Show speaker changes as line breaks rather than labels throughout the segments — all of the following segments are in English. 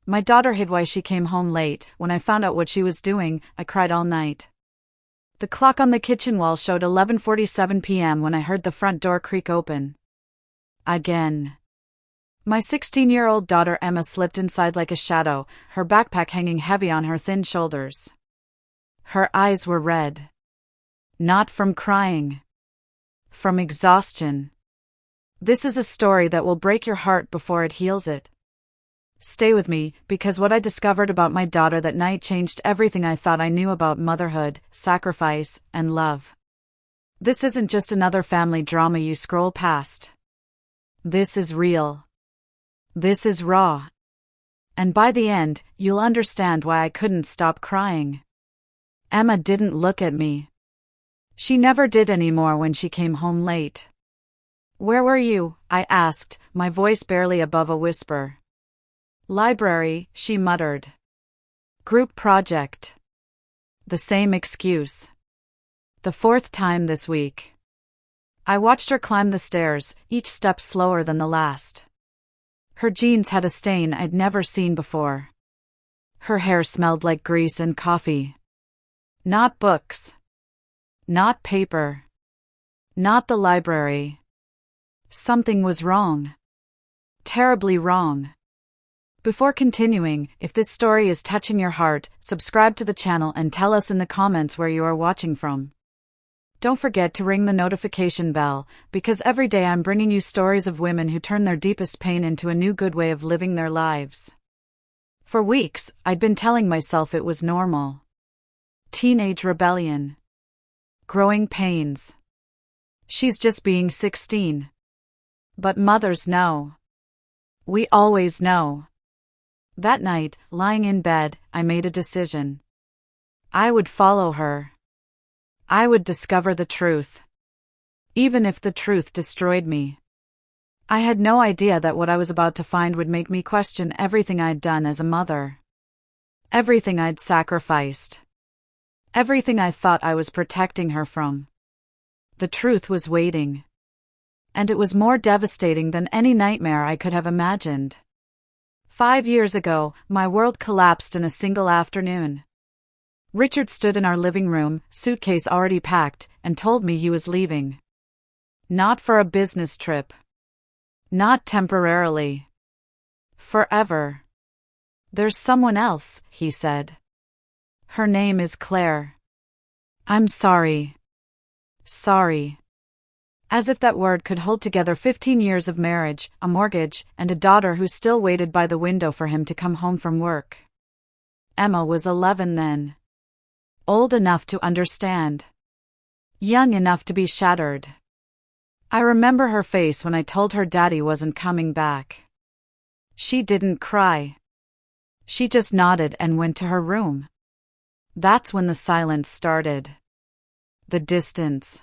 My daughter hid why she came home late. When I found out what she was doing, I cried all night. The clock on the kitchen wall showed 11:47 p.m. when I heard the front door creak open. Again. My 16-year-old daughter Emma slipped inside like a shadow, her backpack hanging heavy on her thin shoulders. Her eyes were red. Not from crying. From exhaustion. This is a story that will break your heart before it heals it. Stay with me, because what I discovered about my daughter that night changed everything I thought I knew about motherhood, sacrifice, and love. This isn't just another family drama you scroll past. This is real. This is raw. And by the end, you'll understand why I couldn't stop crying. Emma didn't look at me. She never did anymore when she came home late. "Where were you?" I asked, my voice barely above a whisper. "Library," she muttered. "Group project." The same excuse. The fourth time this week. I watched her climb the stairs, each step slower than the last. Her jeans had a stain I'd never seen before. Her hair smelled like grease and coffee. Not books. Not paper. Not the library. Something was wrong. Terribly wrong. Before continuing, if this story is touching your heart, subscribe to the channel and tell us in the comments where you are watching from. Don't forget to ring the notification bell, because every day I'm bringing you stories of women who turn their deepest pain into a new good way of living their lives. For weeks, I'd been telling myself it was normal. Teenage rebellion. Growing pains. She's just being 16. But mothers know. We always know. That night, lying in bed, I made a decision. I would follow her. I would discover the truth. Even if the truth destroyed me. I had no idea that what I was about to find would make me question everything I'd done as a mother. Everything I'd sacrificed. Everything I thought I was protecting her from. The truth was waiting. And it was more devastating than any nightmare I could have imagined. 5 years ago, my world collapsed in a single afternoon. Richard stood in our living room, suitcase already packed, and told me he was leaving. Not for a business trip. Not temporarily. Forever. "There's someone else," he said. "Her name is Claire. I'm sorry." Sorry. As if that word could hold together 15 years of marriage, a mortgage, and a daughter who still waited by the window for him to come home from work. Emma was 11 then. Old enough to understand. Young enough to be shattered. I remember her face when I told her Daddy wasn't coming back. She didn't cry. She just nodded and went to her room. That's when the silence started. The distance.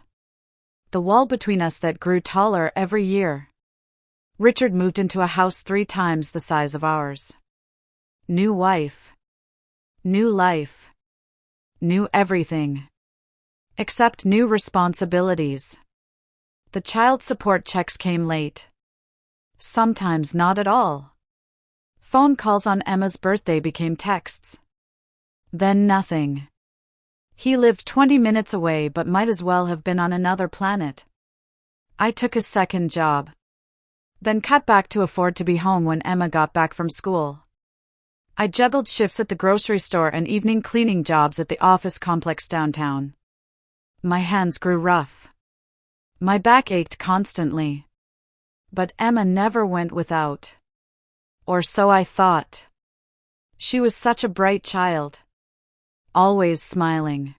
The wall between us that grew taller every year. Richard moved into a house 3 times the size of ours. New wife. New life. New everything. Except new responsibilities. The child support checks came late. Sometimes not at all. Phone calls on Emma's birthday became texts. Then nothing. He lived 20 minutes away but might as well have been on another planet. I took a second job. Then cut back to afford to be home when Emma got back from school. I juggled shifts at the grocery store and evening cleaning jobs at the office complex downtown. My hands grew rough. My back ached constantly. But Emma never went without. Or so I thought. She was such a bright child. Always smiling.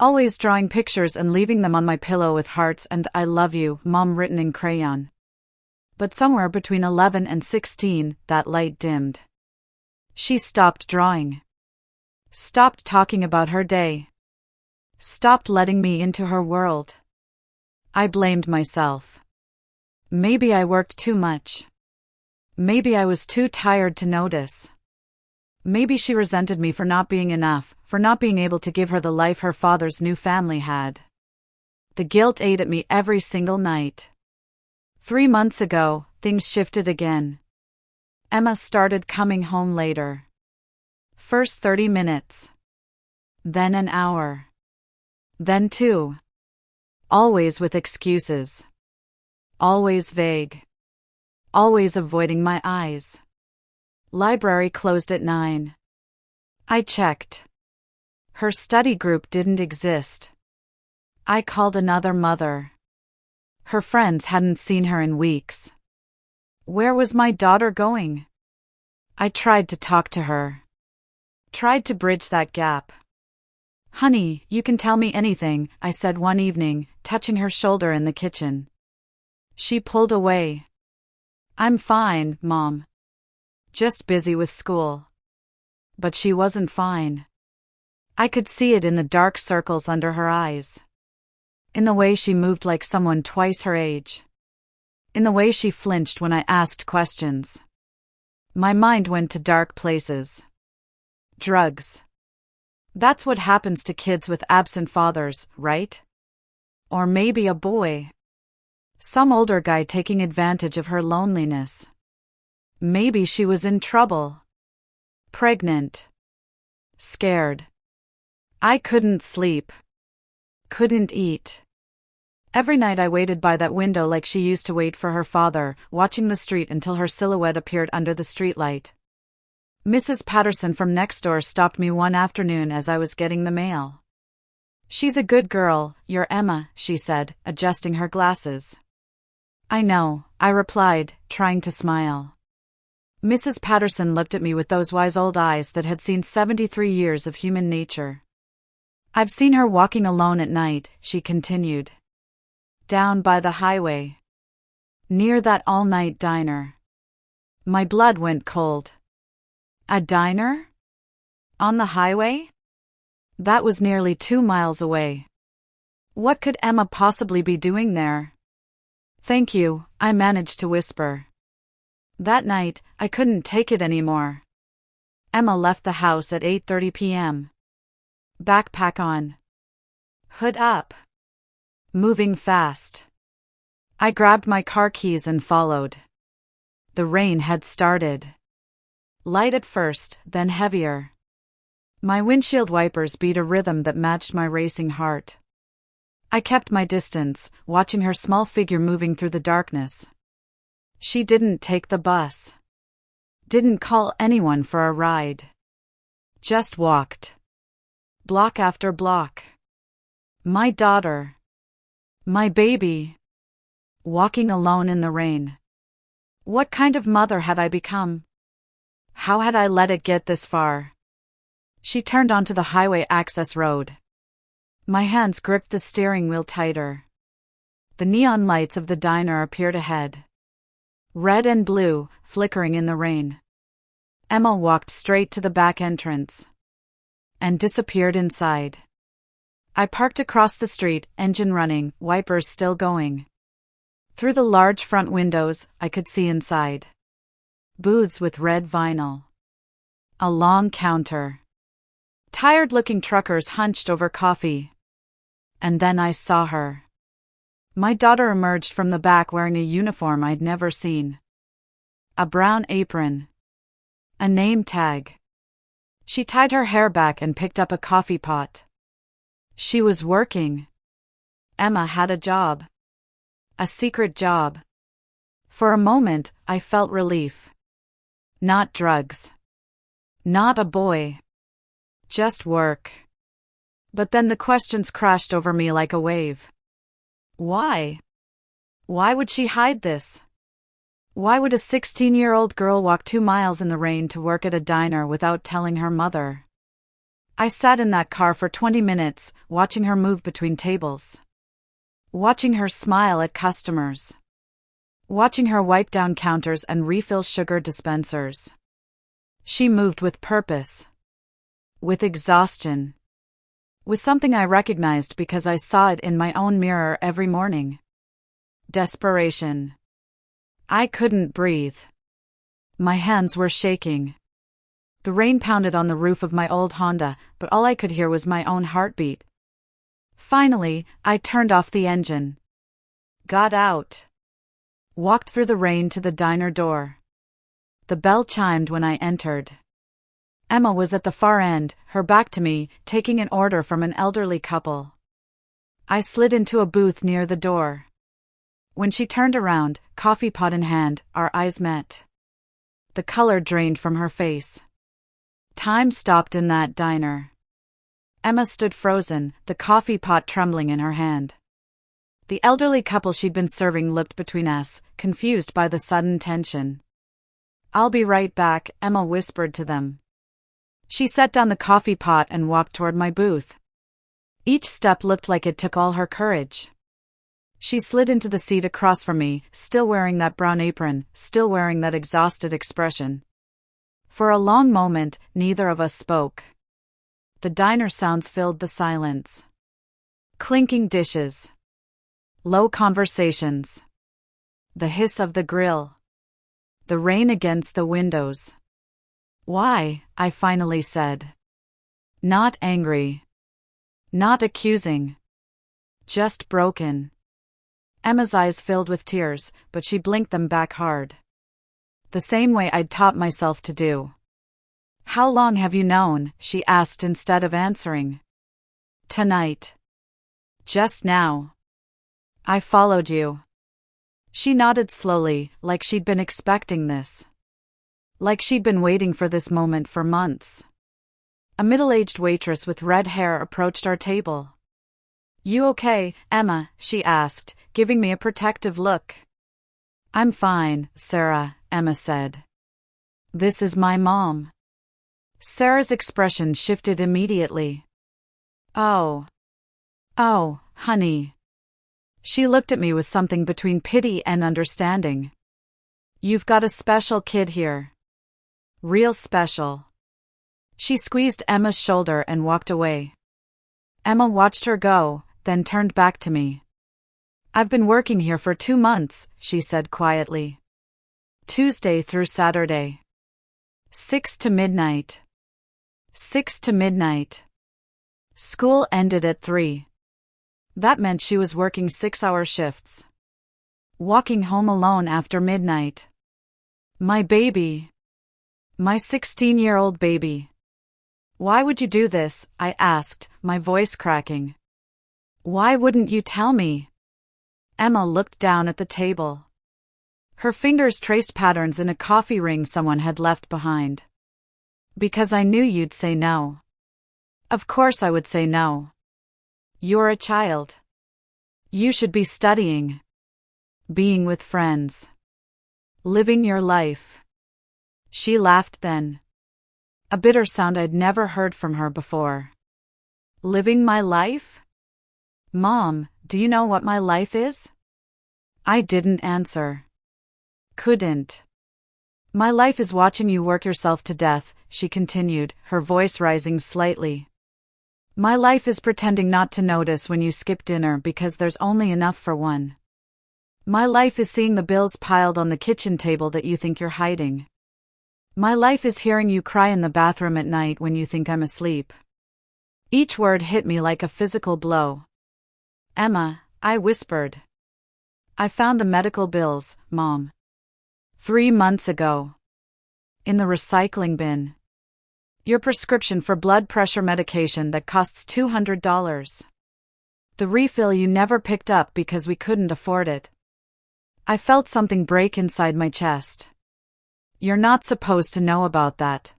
Always drawing pictures and leaving them on my pillow with hearts and "I love you, Mom" written in crayon. But somewhere between 11 and 16, that light dimmed. She stopped drawing. Stopped talking about her day. Stopped letting me into her world. I blamed myself. Maybe I worked too much. Maybe I was too tired to notice. Maybe she resented me for not being enough, for not being able to give her the life her father's new family had. The guilt ate at me every single night. 3 months ago, things shifted again. Emma started coming home later. First 30 minutes. Then an hour. Then 2. Always with excuses. Always vague. Always avoiding my eyes. Library closed at 9. I checked. Her study group didn't exist. I called another mother. Her friends hadn't seen her in weeks. Where was my daughter going? I tried to talk to her. Tried to bridge that gap. Honey, you can tell me anything, I said one evening, touching her shoulder in the kitchen. She pulled away. I'm fine, Mom. Just busy with school. But she wasn't fine. I could see it in the dark circles under her eyes. In the way she moved like someone twice her age. In the way she flinched when I asked questions. My mind went to dark places. Drugs. That's what happens to kids with absent fathers, right? Or maybe a boy. Some older guy taking advantage of her loneliness. Maybe she was in trouble. Pregnant. Scared. I couldn't sleep. Couldn't eat. Every night I waited by that window like she used to wait for her father, watching the street until her silhouette appeared under the streetlight. Mrs. Patterson from next door stopped me one afternoon as I was getting the mail. She's a good girl, your Emma, she said, adjusting her glasses. I know, I replied, trying to smile. Mrs. Patterson looked at me with those wise old eyes that had seen 73 years of human nature. I've seen her walking alone at night, she continued. Down by the highway. Near that all-night diner. My blood went cold. A diner? On the highway? That was nearly 2 miles away. What could Emma possibly be doing there? Thank you, I managed to whisper. That night, I couldn't take it anymore. Emma left the house at 8:30 p.m. Backpack on. Hood up. Moving fast. I grabbed my car keys and followed. The rain had started. Light at first, then heavier. My windshield wipers beat a rhythm that matched my racing heart. I kept my distance, watching her small figure moving through the darkness. She didn't take the bus. Didn't call anyone for a ride. Just walked. Block after block. My daughter. My baby. Walking alone in the rain. What kind of mother had I become? How had I let it get this far? She turned onto the highway access road. My hands gripped the steering wheel tighter. The neon lights of the diner appeared ahead. Red and blue, flickering in the rain. Emma walked straight to the back entrance. And disappeared inside. I parked across the street, engine running, wipers still going. Through the large front windows, I could see inside. Booths with red vinyl. A long counter. Tired-looking truckers hunched over coffee. And then I saw her. My daughter emerged from the back wearing a uniform I'd never seen. A brown apron. A name tag. She tied her hair back and picked up a coffee pot. She was working. Emma had a job. A secret job. For a moment, I felt relief. Not drugs. Not a boy. Just work. But then the questions crashed over me like a wave. Why? Why would she hide this? Why would a 16-year-old girl walk 2 miles in the rain to work at a diner without telling her mother? I sat in that car for 20 minutes, watching her move between tables. Watching her smile at customers. Watching her wipe down counters and refill sugar dispensers. She moved with purpose. With exhaustion. With something I recognized because I saw it in my own mirror every morning. Desperation. I couldn't breathe. My hands were shaking. The rain pounded on the roof of my old Honda, but all I could hear was my own heartbeat. Finally, I turned off the engine. Got out. Walked through the rain to the diner door. The bell chimed when I entered. Emma was at the far end, her back to me, taking an order from an elderly couple. I slid into a booth near the door. When she turned around, coffee pot in hand, our eyes met. The color drained from her face. Time stopped in that diner. Emma stood frozen, the coffee pot trembling in her hand. The elderly couple she'd been serving lipped between us, confused by the sudden tension. "I'll be right back," Emma whispered to them. She set down the coffee pot and walked toward my booth. Each step looked like it took all her courage. She slid into the seat across from me, still wearing that brown apron, still wearing that exhausted expression. For a long moment, neither of us spoke. The diner sounds filled the silence. Clinking dishes. Low conversations. The hiss of the grill. The rain against the windows. "Why?" I finally said. Not angry. Not accusing. Just broken. Emma's eyes filled with tears, but she blinked them back hard. The same way I'd taught myself to do. "How long have you known?" she asked instead of answering. "Tonight." "Just now." "I followed you." She nodded slowly, like she'd been expecting this. Like she'd been waiting for this moment for months. A middle-aged waitress with red hair approached our table. "You okay, Emma?" she asked, giving me a protective look. "I'm fine, Sarah," Emma said. "This is my mom." Sarah's expression shifted immediately. Oh, honey." She looked at me with something between pity and understanding. "You've got a special kid here. Real special." She squeezed Emma's shoulder and walked away. Emma watched her go, then turned back to me. "I've been working here for 2 months, she said quietly. Tuesday through Saturday. 6 to midnight. 6 to midnight. School ended at 3. That meant she was working 6-hour shifts. Walking home alone after midnight. My baby. My 16-year-old baby. "Why would you do this?" I asked, my voice cracking. "Why wouldn't you tell me?" Emma looked down at the table. Her fingers traced patterns in a coffee ring someone had left behind. "Because I knew you'd say no." Of course I would say no. "You're a child. You should be studying. Being with friends. Living your life." She laughed then. A bitter sound I'd never heard from her before. "Living my life? Mom, do you know what my life is?" I didn't answer. Couldn't. "My life is watching you work yourself to death," she continued, her voice rising slightly. "My life is pretending not to notice when you skip dinner because there's only enough for one. My life is seeing the bills piled on the kitchen table that you think you're hiding. My life is hearing you cry in the bathroom at night when you think I'm asleep." Each word hit me like a physical blow. "Emma," I whispered. "I found the medical bills, Mom. 3 months ago. In the recycling bin. Your prescription for blood pressure medication that costs $200. The refill you never picked up because we couldn't afford it." I felt something break inside my chest. "You're not supposed to know about that."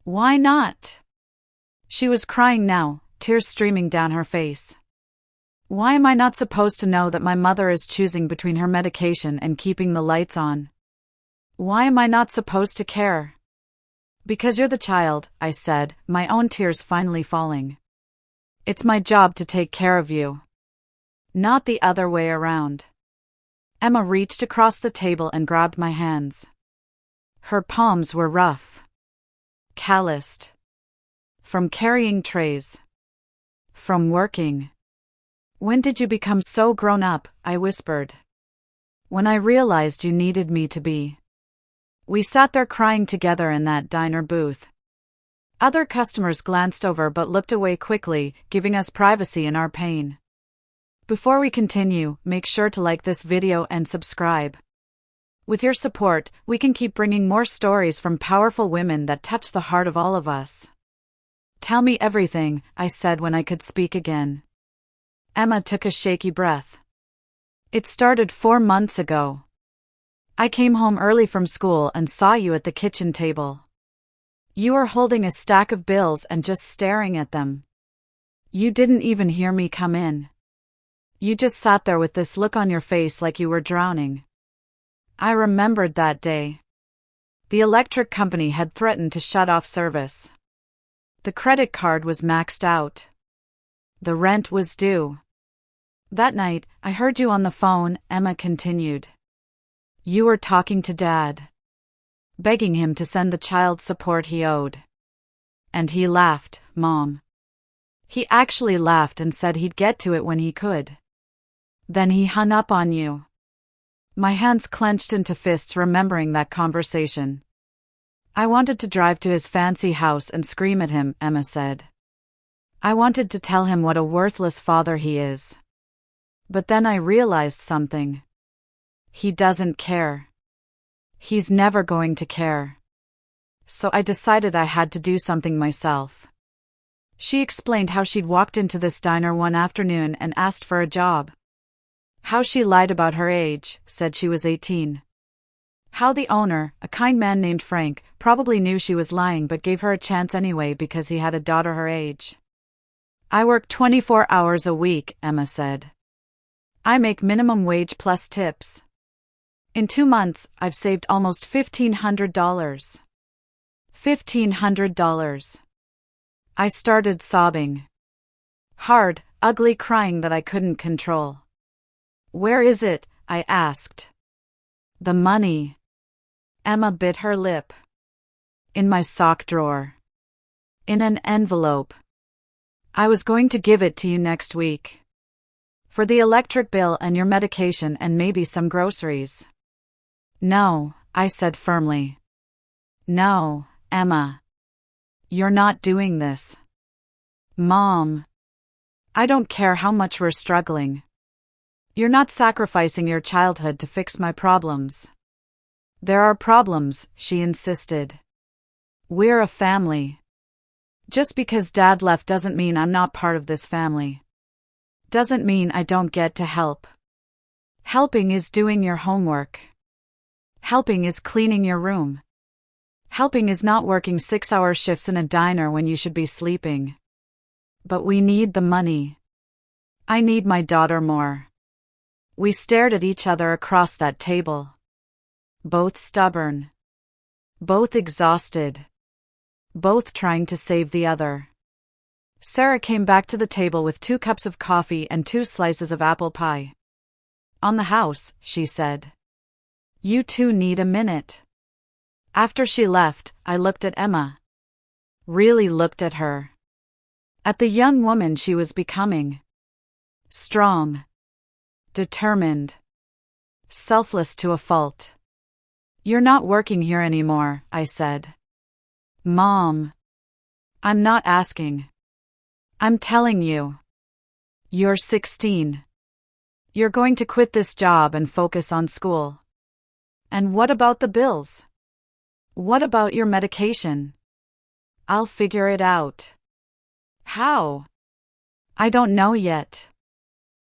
"Why not?" She was crying now, tears streaming down her face. "Why am I not supposed to know that my mother is choosing between her medication and keeping the lights on? Why am I not supposed to care?" "Because you're the child," I said, my own tears finally falling. "It's my job to take care of you. Not the other way around." Emma reached across the table and grabbed my hands. Her palms were rough. Calloused. From carrying trays. From working. "When did you become so grown up?" I whispered. "When I realized you needed me to be." We sat there crying together in that diner booth. Other customers glanced over but looked away quickly, giving us privacy in our pain. Before we continue, make sure to like this video and subscribe. With your support, we can keep bringing more stories from powerful women that touch the heart of all of us. Tell me everything, I said when I could speak again. Emma took a shaky breath. It started 4 months ago. I came home early from school and saw you at the kitchen table. You were holding a stack of bills and just staring at them. You didn't even hear me come in. You just sat there with this look on your face like you were drowning. I remembered that day. The electric company had threatened to shut off service. The credit card was maxed out. The rent was due. That night, I heard you on the phone, Emma continued. You were talking to Dad, begging him to send the child support he owed. And he laughed, Mom. He actually laughed and said he'd get to it when he could. Then he hung up on you. My hands clenched into fists remembering that conversation. I wanted to drive to his fancy house and scream at him, Emma said. I wanted to tell him what a worthless father he is. But then I realized something. He doesn't care. He's never going to care. So I decided I had to do something myself. She explained how she'd walked into this diner one afternoon and asked for a job. How she lied about her age, said she was 18. How the owner, a kind man named Frank, probably knew she was lying but gave her a chance anyway because he had a daughter her age. I work 24 hours a week, Emma said. I make minimum wage plus tips. In 2 months, I've saved almost $1,500. $1,500. I started sobbing. Hard, ugly crying that I couldn't control. Where is it? I asked. The money. Emma bit her lip. In my sock drawer. In an envelope. I was going to give it to you next week. For the electric bill and your medication and maybe some groceries. No, I said firmly. No, Emma. You're not doing this. Mom. I don't care how much we're struggling. You're not sacrificing your childhood to fix my problems. There are problems, she insisted. We're a family. Just because Dad left doesn't mean I'm not part of this family. Doesn't mean I don't get to help. Helping is doing your homework. Helping is cleaning your room. Helping is not working 6-hour shifts in a diner when you should be sleeping. But we need the money. I need my daughter more. We stared at each other across that table. Both stubborn. Both exhausted. Both trying to save the other. Sarah came back to the table with 2 cups of coffee and 2 slices of apple pie. On the house, she said. You two need a minute. After she left, I looked at Emma. Really looked at her. At the young woman she was becoming. Strong. Determined. Selfless to a fault. You're not working here anymore, I said. Mom. I'm not asking. I'm telling you. You're 16. You're going to quit this job and focus on school. And what about the bills? What about your medication? I'll figure it out. How? I don't know yet.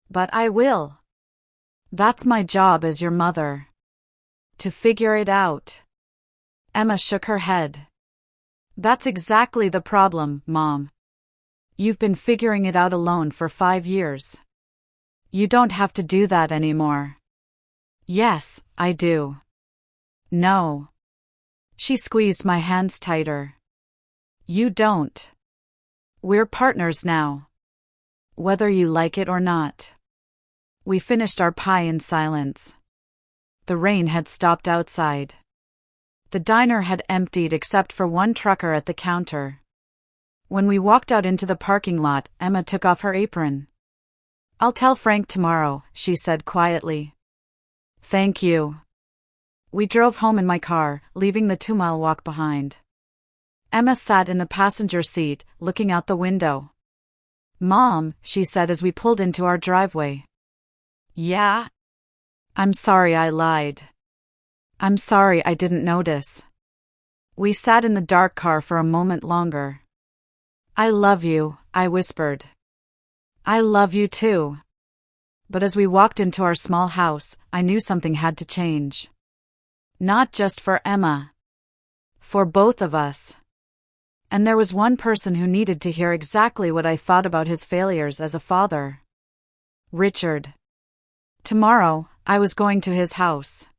But I will. That's my job as your mother. To figure it out. Emma shook her head. That's exactly the problem, Mom. You've been figuring it out alone for 5 years. You don't have to do that anymore. Yes, I do. No. She squeezed my hands tighter. You don't. We're partners now. Whether you like it or not. We finished our pie in silence. The rain had stopped outside. The diner had emptied except for one trucker at the counter. When we walked out into the parking lot, Emma took off her apron. I'll tell Frank tomorrow, she said quietly. Thank you. We drove home in my car, leaving the 2-mile walk behind. Emma sat in the passenger seat, looking out the window. Mom, she said as we pulled into our driveway. Yeah? I'm sorry I lied. I'm sorry I didn't notice. We sat in the dark car for a moment longer. I love you, I whispered. I love you too. But as we walked into our small house, I knew something had to change. Not just for Emma. For both of us. And there was one person who needed to hear exactly what I thought about his failures as a father. Richard. Tomorrow, I was going to his house.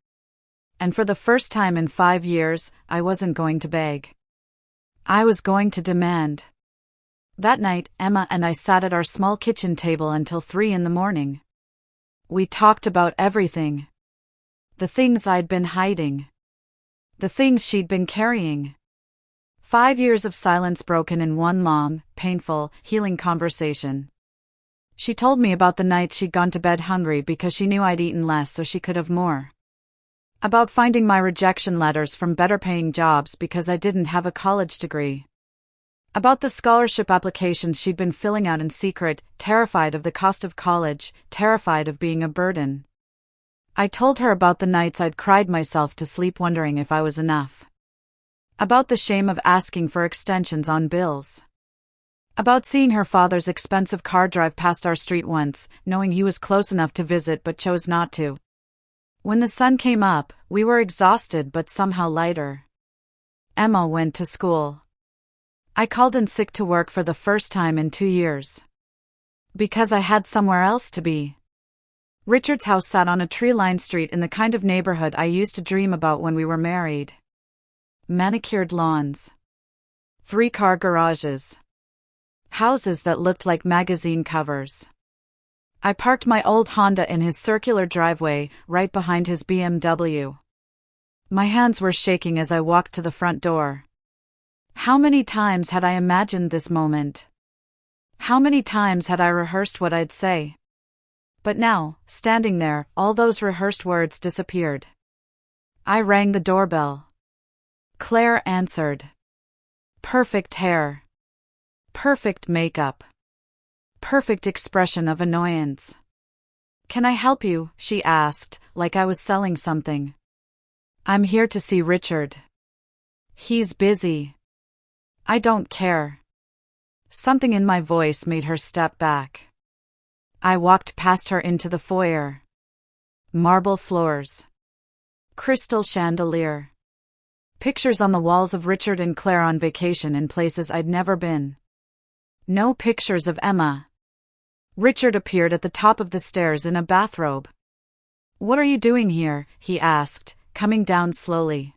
And for the first time in 5 years, I wasn't going to beg. I was going to demand. That night, Emma and I sat at our small kitchen table until 3 in the morning. We talked about everything. The things I'd been hiding. The things she'd been carrying. 5 years of silence broken in one long, painful, healing conversation. She told me about the nights she'd gone to bed hungry because she knew I'd eaten less so she could have more. About finding my rejection letters from better-paying jobs because I didn't have a college degree. About the scholarship applications she'd been filling out in secret, terrified of the cost of college, terrified of being a burden. I told her about the nights I'd cried myself to sleep wondering if I was enough. About the shame of asking for extensions on bills. About seeing her father's expensive car drive past our street once, knowing he was close enough to visit but chose not to. When the sun came up, we were exhausted but somehow lighter. Emma went to school. I called in sick to work for the first time in 2 years. Because I had somewhere else to be. Richard's house sat on a tree-lined street in the kind of neighborhood I used to dream about when we were married. Manicured lawns. 3-car garages. Houses that looked like magazine covers. I parked my old Honda in his circular driveway, right behind his BMW. My hands were shaking as I walked to the front door. How many times had I imagined this moment? How many times had I rehearsed what I'd say? But now, standing there, all those rehearsed words disappeared. I rang the doorbell. Claire answered. Perfect hair. Perfect makeup. Perfect expression of annoyance. Can I help you? She asked, like I was selling something. I'm here to see Richard. He's busy. I don't care. Something in my voice made her step back. I walked past her into the foyer. Marble floors. Crystal chandelier. Pictures on the walls of Richard and Claire on vacation in places I'd never been. No pictures of Emma. Richard appeared at the top of the stairs in a bathrobe. What are you doing here? He asked, coming down slowly.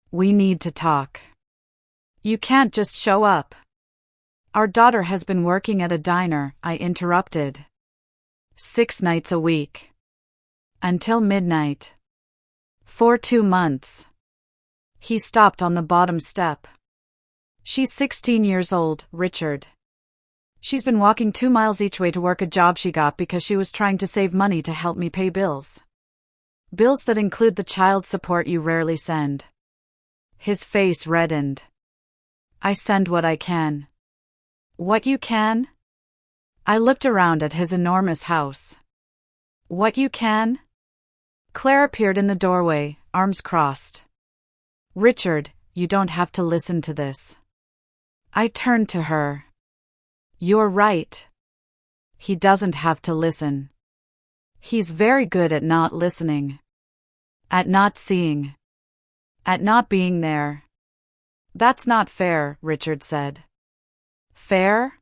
We need to talk. You can't just show up. Our daughter has been working at a diner, I interrupted. 6 nights a week. Until midnight. For 2 months. He stopped on the bottom step. She's 16 years old, Richard. She's been walking 2 miles each way to work a job she got because she was trying to save money to help me pay bills. Bills that include the child support you rarely send. His face reddened. I send what I can. What you can? I looked around at his enormous house. What you can? Claire appeared in the doorway, arms crossed. Richard, you don't have to listen to this. I turned to her. You're right. He doesn't have to listen. He's very good at not listening. At not seeing. At not being there. That's not fair, Richard said. Fair?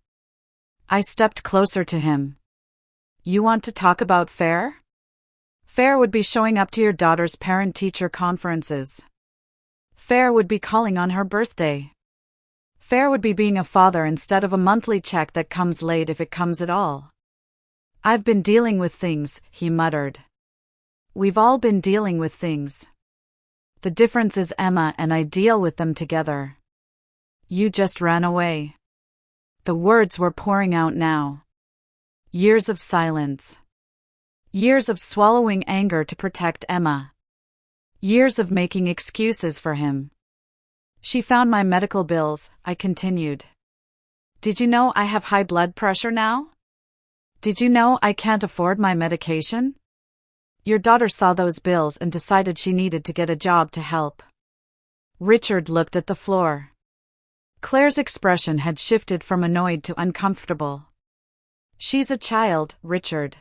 I stepped closer to him. You want to talk about fair? Fair would be showing up to your daughter's parent-teacher conferences. Fair would be calling on her birthday. Fair would be being a father instead of a monthly check that comes late if it comes at all. I've been dealing with things, he muttered. We've all been dealing with things. The difference is Emma and I deal with them together. You just ran away. The words were pouring out now. Years of silence. Years of swallowing anger to protect Emma. Years of making excuses for him. She found my medical bills, I continued. Did you know I have high blood pressure now? Did you know I can't afford my medication? Your daughter saw those bills and decided she needed to get a job to help. Richard looked at the floor. Claire's expression had shifted from annoyed to uncomfortable. She's a child, Richard.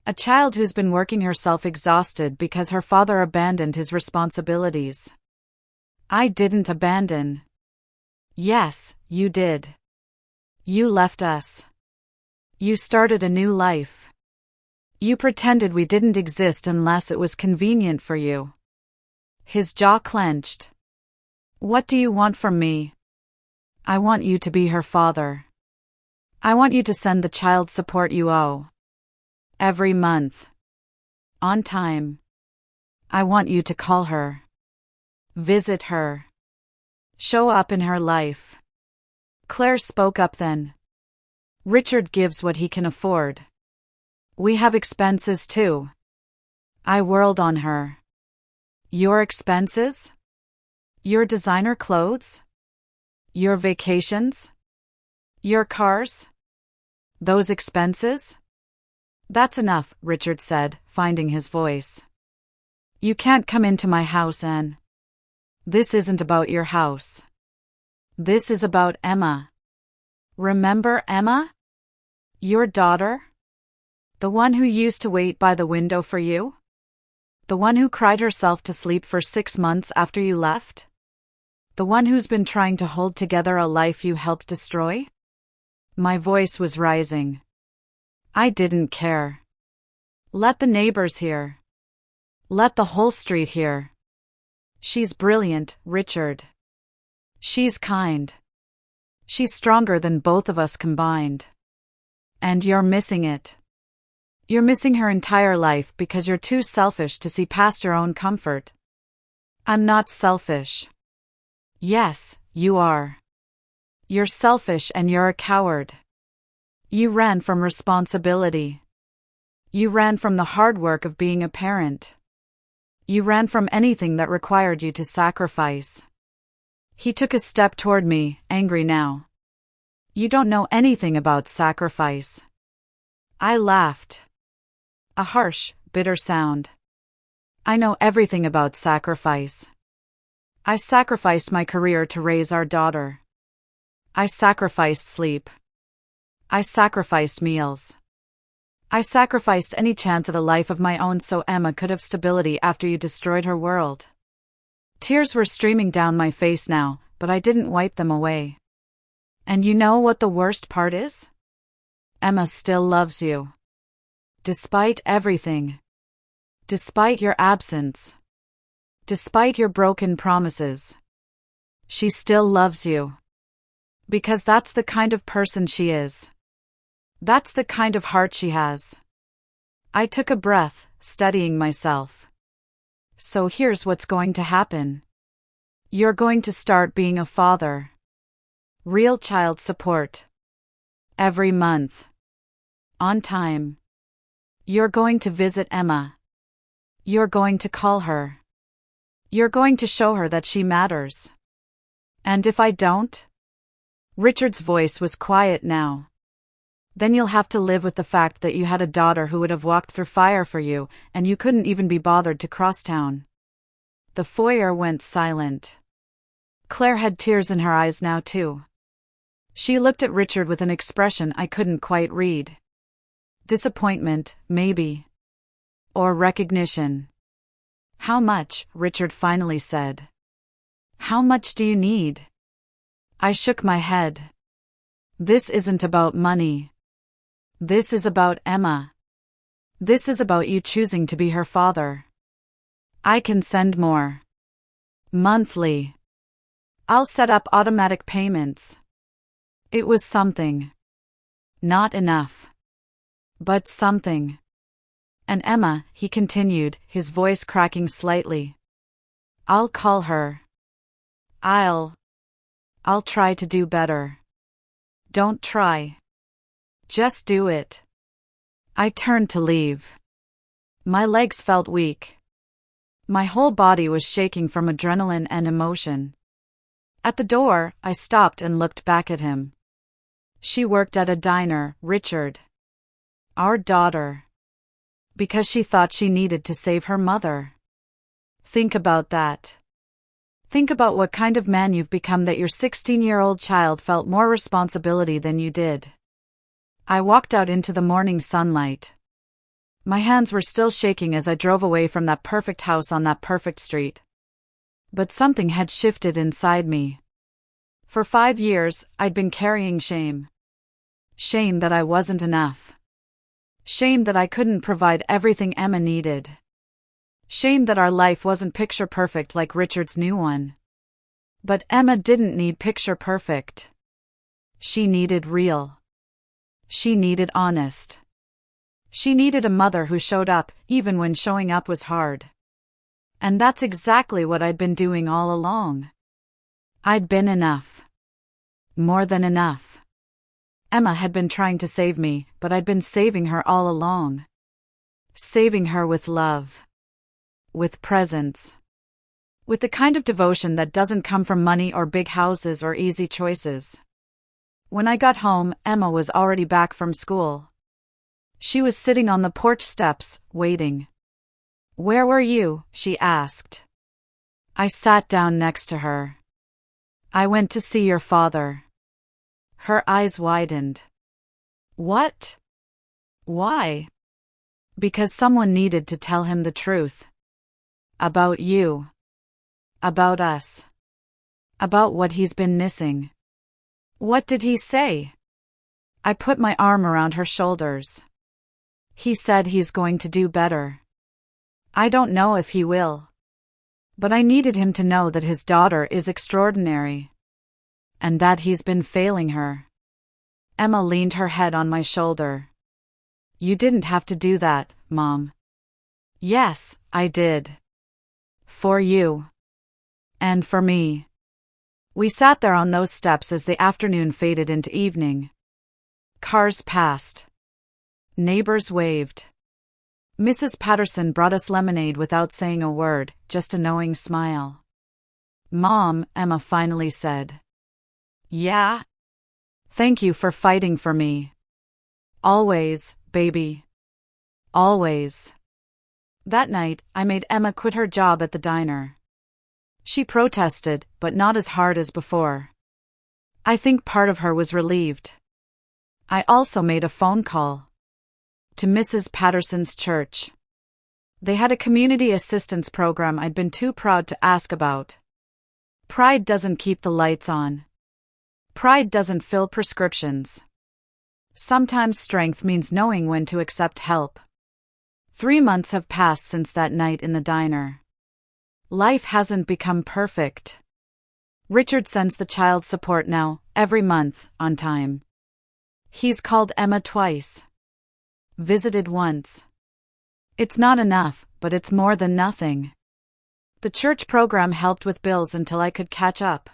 A child who's been working herself exhausted because her father abandoned his responsibilities. I didn't abandon. Yes, you did. You left us. You started a new life. You pretended we didn't exist unless it was convenient for you. His jaw clenched. What do you want from me? I want you to be her father. I want you to send the child support you owe. Every month. On time. I want you to call her. Visit her. Show up in her life. Claire spoke up then. Richard gives what he can afford. We have expenses too. I whirled on her. Your expenses? Your designer clothes? Your vacations? Your cars? Those expenses? That's enough, Richard said, finding his voice. You can't come into my house, Anne. This isn't about your house. This is about Emma. Remember Emma? Your daughter? The one who used to wait by the window for you? The one who cried herself to sleep for 6 months after you left? The one who's been trying to hold together a life you helped destroy? My voice was rising. I didn't care. Let the neighbors hear. Let the whole street hear. She's brilliant, Richard. She's kind. She's stronger than both of us combined. And you're missing it. You're missing her entire life because you're too selfish to see past your own comfort. I'm not selfish. Yes, you are. You're selfish and you're a coward. You ran from responsibility. You ran from the hard work of being a parent. You ran from anything that required you to sacrifice. He took a step toward me, angry now. You don't know anything about sacrifice. I laughed. A harsh, bitter sound. I know everything about sacrifice. I sacrificed my career to raise our daughter. I sacrificed sleep. I sacrificed meals. I sacrificed any chance at a life of my own so Emma could have stability after you destroyed her world. Tears were streaming down my face now, but I didn't wipe them away. And you know what the worst part is? Emma still loves you. Despite everything. Despite your absence. Despite your broken promises. She still loves you. Because that's the kind of person she is. That's the kind of heart she has. I took a breath, steadying myself. So here's what's going to happen. You're going to start being a father. Real child support. Every month. On time. You're going to visit Emma. You're going to call her. You're going to show her that she matters. And if I don't? Richard's voice was quiet now. Then you'll have to live with the fact that you had a daughter who would have walked through fire for you, and you couldn't even be bothered to cross town. The foyer went silent. Claire had tears in her eyes now too. She looked at Richard with an expression I couldn't quite read. Disappointment, maybe. Or recognition. How much? Richard finally said. How much do you need? I shook my head. This isn't about money. This is about Emma. This is about you choosing to be her father. I can send more. Monthly. I'll set up automatic payments. It was something. Not enough. But something. And Emma, he continued, his voice cracking slightly. I'll call her. I'll try to do better. Don't try. Just do it. I turned to leave. My legs felt weak. My whole body was shaking from adrenaline and emotion. At the door, I stopped and looked back at him. She worked at a diner, Richard. Our daughter. Because she thought she needed to save her mother. Think about that. Think about what kind of man you've become that your 16-year-old child felt more responsibility than you did. I walked out into the morning sunlight. My hands were still shaking as I drove away from that perfect house on that perfect street. But something had shifted inside me. For 5 years, I'd been carrying shame. Shame that I wasn't enough. Shame that I couldn't provide everything Emma needed. Shame that our life wasn't picture perfect like Richard's new one. But Emma didn't need picture perfect. She needed real. She needed honest. She needed a mother who showed up, even when showing up was hard. And that's exactly what I'd been doing all along. I'd been enough. More than enough. Emma had been trying to save me, but I'd been saving her all along. Saving her with love. With presence. With the kind of devotion that doesn't come from money or big houses or easy choices. When I got home, Emma was already back from school. She was sitting on the porch steps, waiting. "Where were you?" she asked. I sat down next to her. "I went to see your father." Her eyes widened. "What? Why?" "Because someone needed to tell him the truth. About you. About us. About what he's been missing." "What did he say?" I put my arm around her shoulders. "He said he's going to do better. I don't know if he will. But I needed him to know that his daughter is extraordinary. And that he's been failing her." Emma leaned her head on my shoulder. "You didn't have to do that, Mom." "Yes, I did. For you. And for me." We sat there on those steps as the afternoon faded into evening. Cars passed. Neighbors waved. Mrs. Patterson brought us lemonade without saying a word, just a knowing smile. "Mom," Emma finally said. "Yeah? Thank you for fighting for me. Always, baby. Always." That night, I made Emma quit her job at the diner. She protested, but not as hard as before. I think part of her was relieved. I also made a phone call. To Mrs. Patterson's church. They had a community assistance program I'd been too proud to ask about. Pride doesn't keep the lights on. Pride doesn't fill prescriptions. Sometimes strength means knowing when to accept help. 3 months have passed since that night in the diner. Life hasn't become perfect. Richard sends the child support now, every month, on time. He's called Emma twice. Visited once. It's not enough, but it's more than nothing. The church program helped with bills until I could catch up.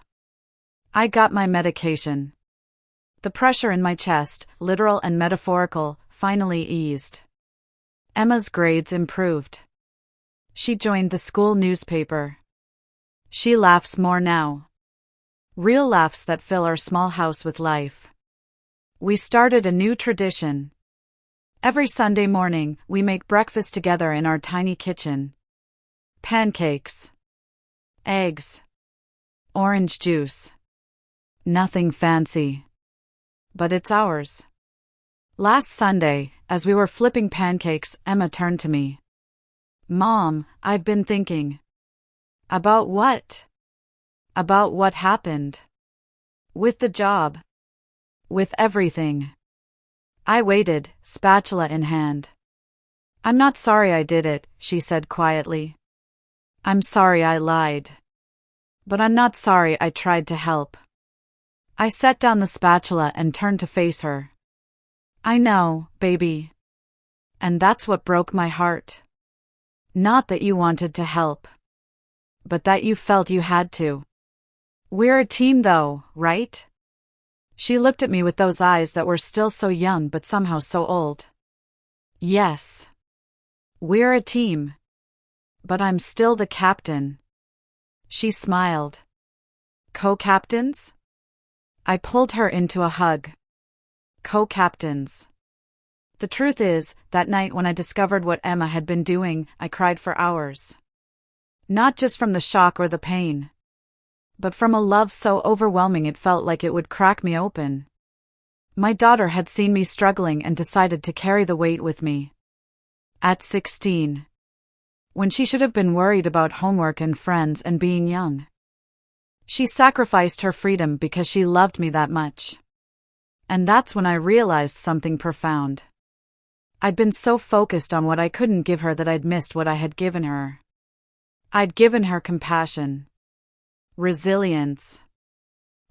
I got my medication. The pressure in my chest, literal and metaphorical, finally eased. Emma's grades improved. She joined the school newspaper. She laughs more now. Real laughs that fill our small house with life. We started a new tradition. Every Sunday morning, we make breakfast together in our tiny kitchen. Pancakes. Eggs. Orange juice. Nothing fancy. But it's ours. Last Sunday, as we were flipping pancakes, Emma turned to me. "Mom, I've been thinking." "About what?" "About what happened. With the job. With everything." I waited, spatula in hand. "I'm not sorry I did it," she said quietly. "I'm sorry I lied. But I'm not sorry I tried to help." I set down the spatula and turned to face her. "I know, baby. And that's what broke my heart. Not that you wanted to help. But that you felt you had to. We're a team though, right?" She looked at me with those eyes that were still so young but somehow so old. "Yes. We're a team. But I'm still the captain." She smiled. "Co-captains?" I pulled her into a hug. "Co-captains. The truth is, that night when I discovered what Emma had been doing, I cried for hours. Not just from the shock or the pain, but from a love so overwhelming it felt like it would crack me open. My daughter had seen me struggling and decided to carry the weight with me. At 16. When she should have been worried about homework and friends and being young. She sacrificed her freedom because she loved me that much. And that's when I realized something profound. I'd been so focused on what I couldn't give her that I'd missed what I had given her. I'd given her compassion, resilience,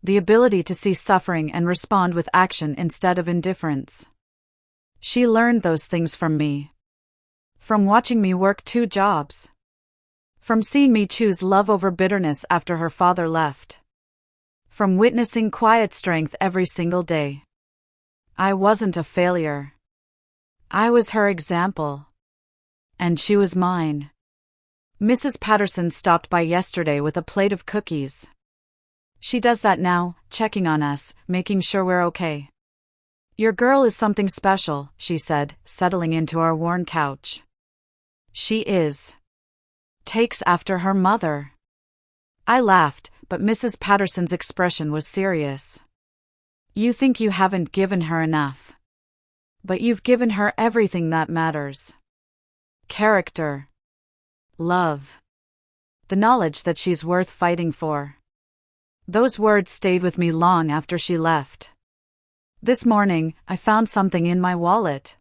the ability to see suffering and respond with action instead of indifference. She learned those things from me. From watching me work 2 jobs. From seeing me choose love over bitterness after her father left. From witnessing quiet strength every single day. I wasn't a failure. I was her example. And she was mine. Mrs. Patterson stopped by yesterday with a plate of cookies. She does that now, checking on us, making sure we're okay. Your girl is something special, she said, settling into our worn couch. She is. Takes after her mother. I laughed, but Mrs. Patterson's expression was serious. You think you haven't given her enough. But you've given her everything that matters. Character. Love. The knowledge that she's worth fighting for. Those words stayed with me long after she left. This morning, I found something in my wallet.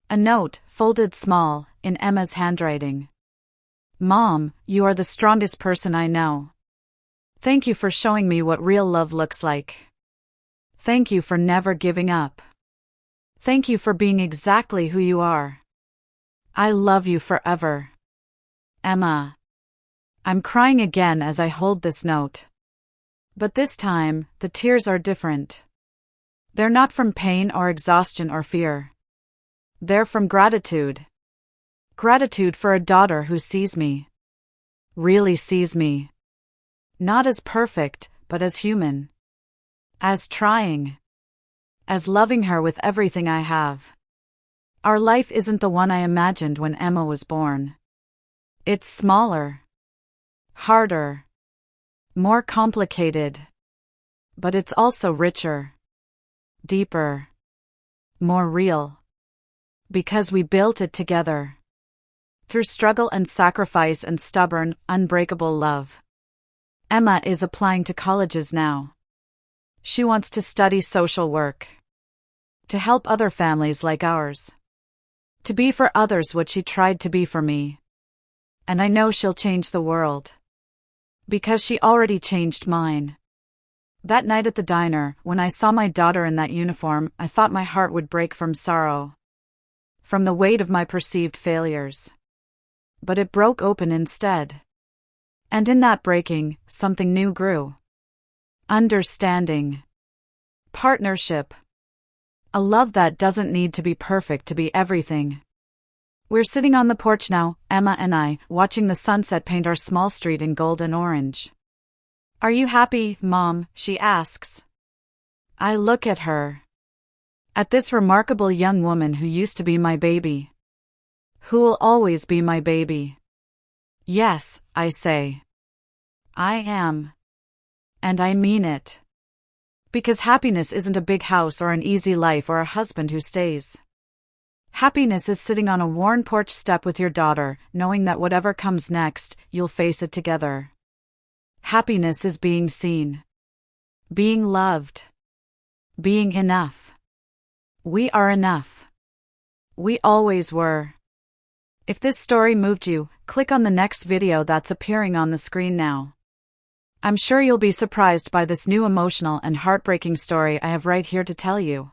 A note, folded small, in Emma's handwriting. Mom, you are the strongest person I know. Thank you for showing me what real love looks like. Thank you for never giving up. Thank you for being exactly who you are. I love you forever. Emma. I'm crying again as I hold this note. But this time, the tears are different. They're not from pain or exhaustion or fear. They're from gratitude. Gratitude for a daughter who sees me. Really sees me. Not as perfect, but as human. As trying. As loving her with everything I have. Our life isn't the one I imagined when Emma was born. It's smaller. Harder. More complicated. But it's also richer. Deeper. More real. Because we built it together. Through struggle and sacrifice and stubborn, unbreakable love. Emma is applying to colleges now. She wants to study social work. To help other families like ours. To be for others what she tried to be for me. And I know she'll change the world. Because she already changed mine. That night at the diner, when I saw my daughter in that uniform, I thought my heart would break from sorrow. From the weight of my perceived failures. But it broke open instead. And in that breaking, something new grew. Understanding. Partnership. A love that doesn't need to be perfect to be everything. We're sitting on the porch now, Emma and I, watching the sunset paint our small street in gold and orange. Are you happy, Mom? She asks. I look at her. At this remarkable young woman who used to be my baby. Who will always be my baby. Yes, I say. I am. And I mean it. Because happiness isn't a big house or an easy life or a husband who stays. Happiness is sitting on a worn porch step with your daughter, knowing that whatever comes next, you'll face it together. Happiness is being seen. Being loved. Being enough. We are enough. We always were. If this story moved you, click on the next video that's appearing on the screen now. I'm sure you'll be surprised by this new emotional and heartbreaking story I have right here to tell you.